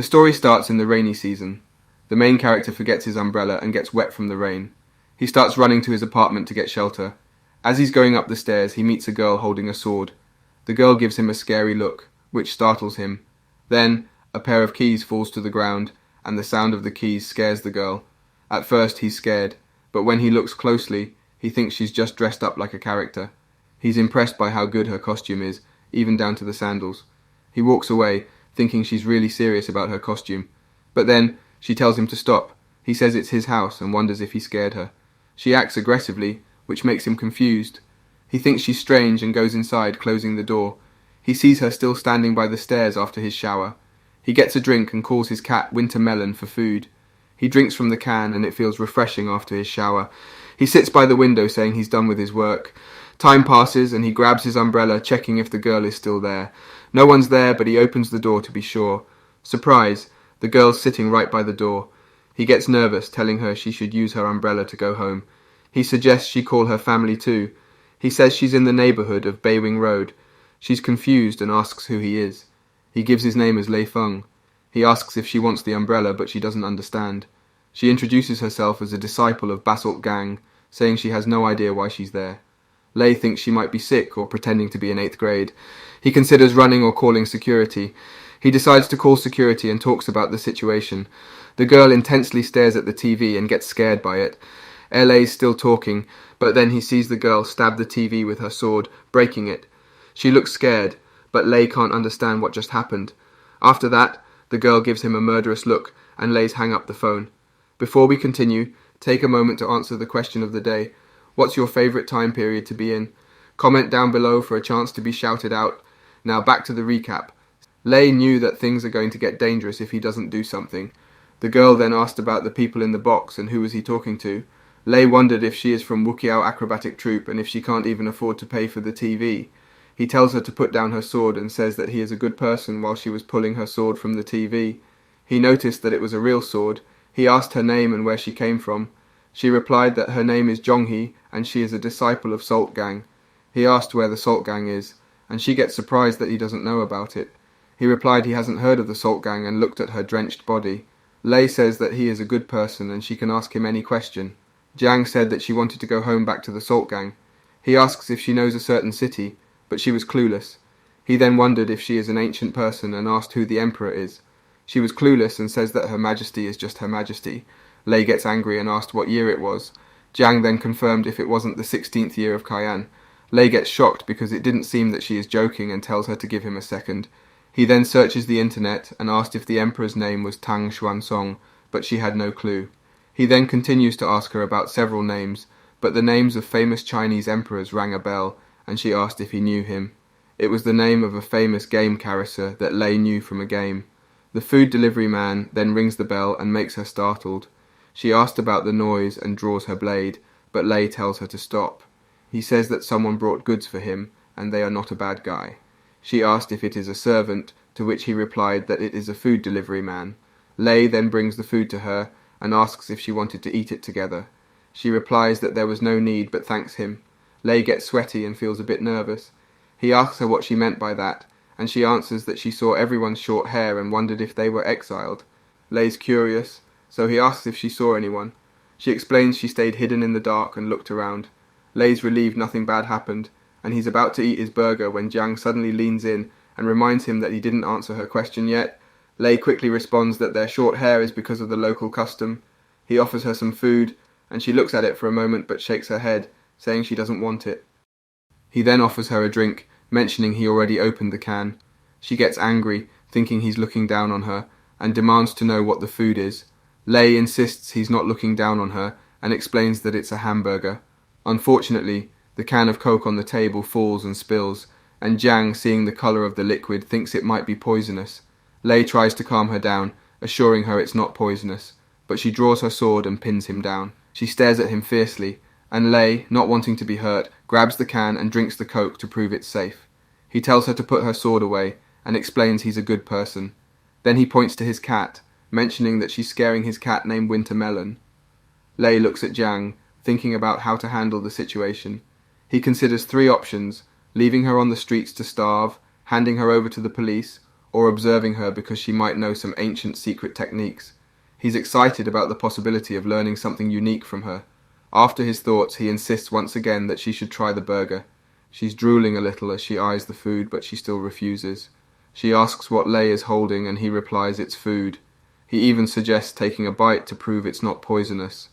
The story starts in the rainy season. The main character forgets his umbrella and gets wet from the rain. He starts running to his apartment to get shelter. As he's going up the stairs, he meets a girl holding a sword. The girl gives him a scary look, which startles him. Then, a pair of keys falls to the ground, and the sound of the keys scares the girl. At first, he's scared, but when he looks closely, he thinks she's just dressed up like a character. He's impressed by how good her costume is, even down to the sandals. He walks away, thinking she's really serious about her costume. But then, she tells him to stop. He says it's his house and wonders if he scared her. She acts aggressively, which makes him confused. He thinks she's strange and goes inside, closing the door. He sees her still standing by the stairs after his shower. He gets a drink and calls his cat Winter Melon for food. He drinks from the can and it feels refreshing after his shower. He sits by the window saying he's done with his work. Time passes and he grabs his umbrella, checking if the girl is still there. No one's there, but he opens the door to be sure. Surprise! The girl's sitting right by the door. He gets nervous, telling her she should use her umbrella to go home. He suggests she call her family too. He says she's in the neighbourhood of Baywing Road. She's confused and asks who he is. He gives his name as Lei Feng. He asks if she wants the umbrella, but she doesn't understand. She introduces herself as a disciple of Basalt Gang, saying she has no idea why she's there. Lei thinks she might be sick or pretending to be in 8th grade. He considers running or calling security. He decides to call security and talks about the situation. The girl intensely stares at the TV and gets scared by it. LA's still talking, but then he sees the girl stab the TV with her sword, breaking it. She looks scared, but Lei can't understand what just happened. After that, the girl gives him a murderous look, and Lei's hang up the phone. Before we continue, take a moment to answer the question of the day. What's your favourite time period to be in? Comment down below for a chance to be shouted out. Now back to the recap. Lei knew that things are going to get dangerous if he doesn't do something. The girl then asked about the people in the box and who was he talking to. Lei wondered if she is from Wukiao Acrobatic Troupe and if she can't even afford to pay for the TV. He tells her to put down her sword and says that he is a good person while she was pulling her sword from the TV. He noticed that it was a real sword. He asked her name and where she came from. She replied that her name is Jonghee and she is a disciple of Salt Gang. He asked where the Salt Gang is, and she gets surprised that he doesn't know about it. He replied he hasn't heard of the Salt Gang and looked at her drenched body. Lei says that he is a good person and she can ask him any question. Jiang said that she wanted to go home back to the Salt Gang. He asks if she knows a certain city, but she was clueless. He then wondered if she is an ancient person and asked who the Emperor is. She was clueless and says that Her Majesty is just Her Majesty. Lei gets angry and asked what year it was. Jiang then confirmed if it wasn't the 16th year of Kaiyan. Lei gets shocked because it didn't seem that she is joking and tells her to give him a second. He then searches the internet and asked if the Emperor's name was Tang Xuanzong, but she had no clue. He then continues to ask her about several names, but the names of famous Chinese emperors rang a bell, and she asked if he knew him. It was the name of a famous game character that Lei knew from a game. The food delivery man then rings the bell and makes her startled. She asked about the noise and draws her blade, but Lei tells her to stop. He says that someone brought goods for him, and they are not a bad guy. She asked if it is a servant, to which he replied that it is a food delivery man. Lei then brings the food to her, and asks if she wanted to eat it together. She replies that there was no need but thanks him. Lei gets sweaty and feels a bit nervous. He asks her what she meant by that, and she answers that she saw everyone's short hair and wondered if they were exiled. Lei's curious, so he asks if she saw anyone. She explains she stayed hidden in the dark and looked around. Lei's relieved nothing bad happened, and he's about to eat his burger when Jiang suddenly leans in and reminds him that he didn't answer her question yet. Lei quickly responds that their short hair is because of the local custom. He offers her some food, and she looks at it for a moment but shakes her head, saying she doesn't want it. He then offers her a drink, mentioning he already opened the can. She gets angry, thinking he's looking down on her, and demands to know what the food is. Lei insists he's not looking down on her, and explains that it's a hamburger. Unfortunately, the can of Coke on the table falls and spills, and Jiang, seeing the colour of the liquid, thinks it might be poisonous. Lei tries to calm her down, assuring her it's not poisonous, but she draws her sword and pins him down. She stares at him fiercely, and Lei, not wanting to be hurt, grabs the can and drinks the Coke to prove it's safe. He tells her to put her sword away, and explains he's a good person. Then he points to his cat, mentioning that she's scaring his cat named Winter Melon. Lei looks at Jiang, thinking about how to handle the situation. He considers 3 options: leaving her on the streets to starve, handing her over to the police, or observing her because she might know some ancient secret techniques. He's excited about the possibility of learning something unique from her. After his thoughts, he insists once again that she should try the burger. She's drooling a little as she eyes the food, but she still refuses. She asks what Lei is holding, and he replies it's food. He even suggests taking a bite to prove it's not poisonous.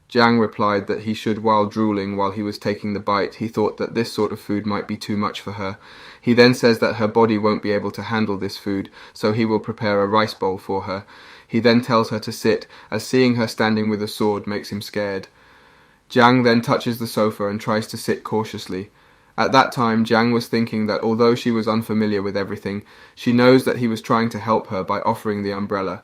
Jiang replied that he should while drooling while he was taking the bite. He thought that this sort of food might be too much for her. He then says that her body won't be able to handle this food, so he will prepare a rice bowl for her. He then tells her to sit, as seeing her standing with a sword makes him scared. Jiang then touches the sofa and tries to sit cautiously. At that time, Jiang was thinking that although she was unfamiliar with everything, she knows that he was trying to help her by offering the umbrella.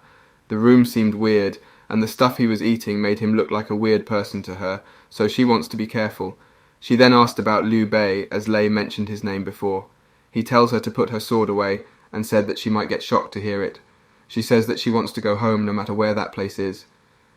The room seemed weird, and the stuff he was eating made him look like a weird person to her, so she wants to be careful. She then asked about Liu Bei, as Lei mentioned his name before. He tells her to put her sword away, and said that she might get shocked to hear it. She says that she wants to go home no matter where that place is.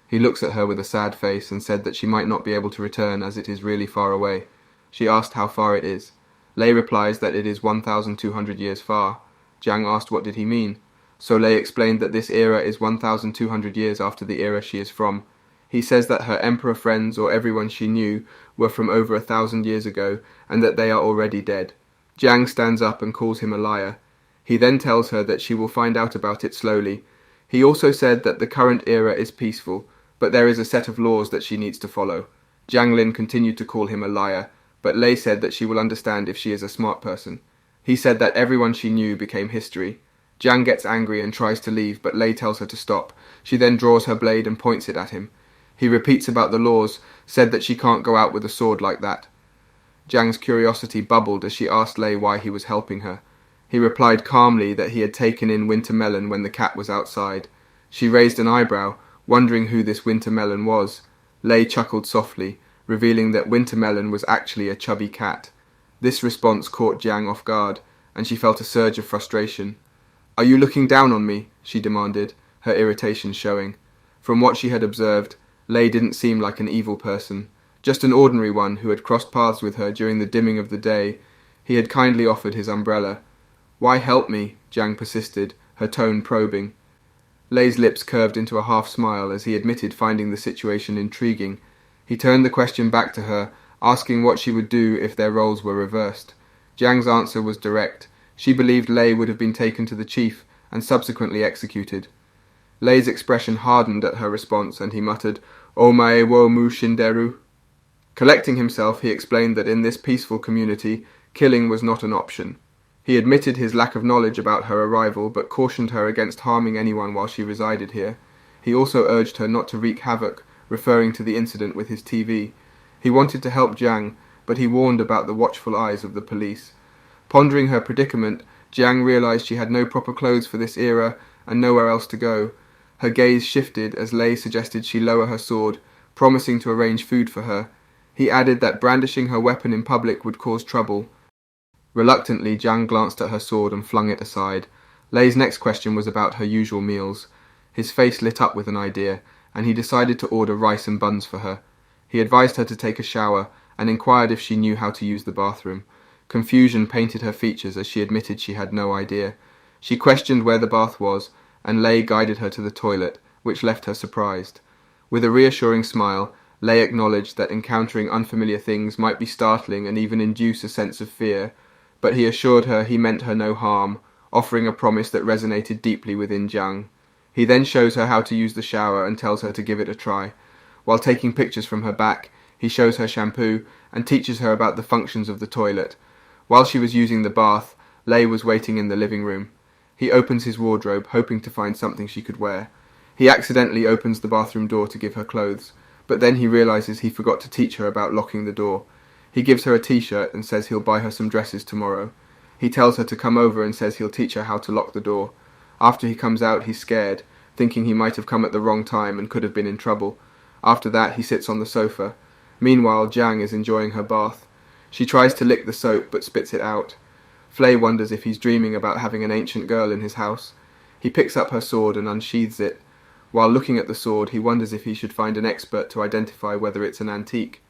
He looks at her with a sad face and said that she might not be able to return as it is really far away. She asked how far it is. Lei replies that it is 1,200 years far. Jiang asked what did he mean. So Lei explained that this era is 1,200 years after the era she is from. He says that her emperor friends or everyone she knew were from over 1,000 years ago and that they are already dead. Jiang stands up and calls him a liar. He then tells her that she will find out about it slowly. He also said that the current era is peaceful, but there is a set of laws that she needs to follow. Jiang Lin continued to call him a liar, but Lei said that she will understand if she is a smart person. He said that everyone she knew became history. Jiang gets angry and tries to leave, but Lei tells her to stop. She then draws her blade and points it at him. He repeats about the laws, said that she can't go out with a sword like that. Jiang's curiosity bubbled as she asked Lei why he was helping her. He replied calmly that he had taken in Winter Melon when the cat was outside. She raised an eyebrow, wondering who this Winter Melon was. Lei chuckled softly, revealing that Winter Melon was actually a chubby cat. This response caught Jiang off guard, and she felt a surge of frustration. "Are you looking down on me?" she demanded, her irritation showing. From what she had observed, Lei didn't seem like an evil person, just an ordinary one who had crossed paths with her during the dimming of the day. He had kindly offered his umbrella. "Why help me?" Jiang persisted, her tone probing. Lei's lips curved into a half-smile as he admitted finding the situation intriguing. He turned the question back to her, asking what she would do if their roles were reversed. Jiang's answer was direct. She believed Lei would have been taken to the chief and subsequently executed. Lei's expression hardened at her response, and he muttered, "Omae wo mu shinderu." Collecting himself, he explained that in this peaceful community, killing was not an option. He admitted his lack of knowledge about her arrival, but cautioned her against harming anyone while she resided here. He also urged her not to wreak havoc, referring to the incident with his TV. He wanted to help Jiang, but he warned about the watchful eyes of the police. Pondering her predicament, Jiang realized she had no proper clothes for this era and nowhere else to go. Her gaze shifted as Lei suggested she lower her sword, promising to arrange food for her. He added that brandishing her weapon in public would cause trouble. Reluctantly, Jiang glanced at her sword and flung it aside. Lei's next question was about her usual meals. His face lit up with an idea, and he decided to order rice and buns for her. He advised her to take a shower and inquired if she knew how to use the bathroom. Confusion painted her features as she admitted she had no idea. She questioned where the bath was, and Lei guided her to the toilet, which left her surprised. With a reassuring smile, Lei acknowledged that encountering unfamiliar things might be startling and even induce a sense of fear, but he assured her he meant her no harm, offering a promise that resonated deeply within Jiang. He then shows her how to use the shower and tells her to give it a try. While taking pictures from her back, he shows her shampoo and teaches her about the functions of the toilet. While she was using the bath, Lei was waiting in the living room. He opens his wardrobe, hoping to find something she could wear. He accidentally opens the bathroom door to give her clothes, but then he realizes he forgot to teach her about locking the door. He gives her a t-shirt and says he'll buy her some dresses tomorrow. He tells her to come over and says he'll teach her how to lock the door. After he comes out, he's scared, thinking he might have come at the wrong time and could have been in trouble. After that, he sits on the sofa. Meanwhile, Jiang is enjoying her bath. She tries to lick the soap but spits it out. Flay wonders if he's dreaming about having an ancient girl in his house. He picks up her sword and unsheathes it. While looking at the sword, he wonders if he should find an expert to identify whether it's an antique.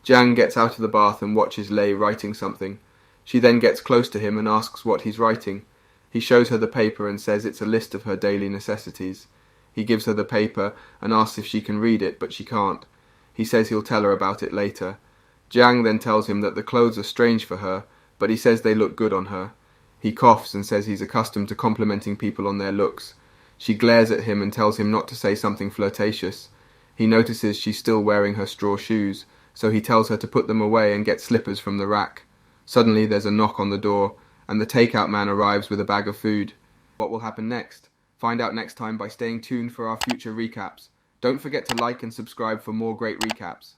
Jiang gets out of the bath and watches Lei writing something. She then gets close to him and asks what he's writing. He shows her the paper and says it's a list of her daily necessities. He gives her the paper and asks if she can read it, but she can't. He says he'll tell her about it later. Jiang then tells him that the clothes are strange for her, but he says they look good on her. He coughs and says he's accustomed to complimenting people on their looks. She glares at him and tells him not to say something flirtatious. He notices she's still wearing her straw shoes, so he tells her to put them away and get slippers from the rack. Suddenly there's a knock on the door, and the takeout man arrives with a bag of food. What will happen next? Find out next time by staying tuned for our future recaps. Don't forget to like and subscribe for more great recaps.